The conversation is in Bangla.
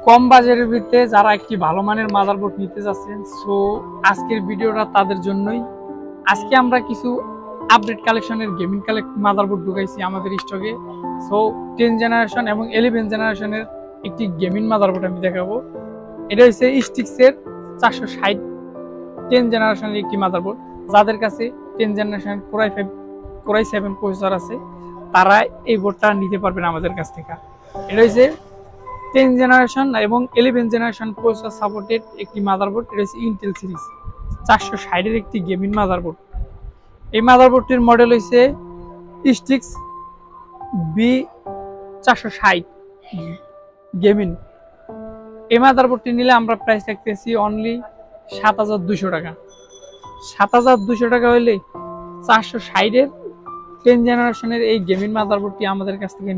কম বাজারের ভিতরে যারা একটি ভালো মানের মাদারবোর্ড নিতে যাচ্ছেন, সো আজকের ভিডিওটা তাদের জন্যই। আজকে আমরা কিছু আপডেট কালেকশনের গেমিং মাদারবোর্ড ঢুকাইছি আমাদের স্টকে। সো 10 জেনারেশন এবং 11 জেনারেশনের একটি গেমিং মাদারবোর্ড আমি দেখাবো। এটা হচ্ছে স্টিক্সের 460 10 জেনারেশনের একটি মাদারবোর্ড। যাদের কাছে 10 জেনারেশন কোরাই 7 প্রসেসর আছে, তারা এই বোর্ডটা নিতে পারবেন আমাদের কাছ থেকে। এটা হচ্ছে 10 জেনারেশন এবং 11 জেনারেশন প্রসেসর সাপোর্টেড একটি মাদারবোর্ড। এটা হচ্ছে ইন্টেল সিরিজ 460 এর একটি গেমিং মাদারবোর্ড। এই মাদারবোর্ডটির মডেল হচ্ছে স্টিক্স B460 গেমিং। এই মাদারবোর্ডটি নিলে আমরা প্রাইস রাখতেছি অনলি 7200 টাকা। 7200 টাকা হইলে 460 এর 10 জেনারেশনের এই গেমিং মাদারবোর্ডটি আমাদের কাছ থেকে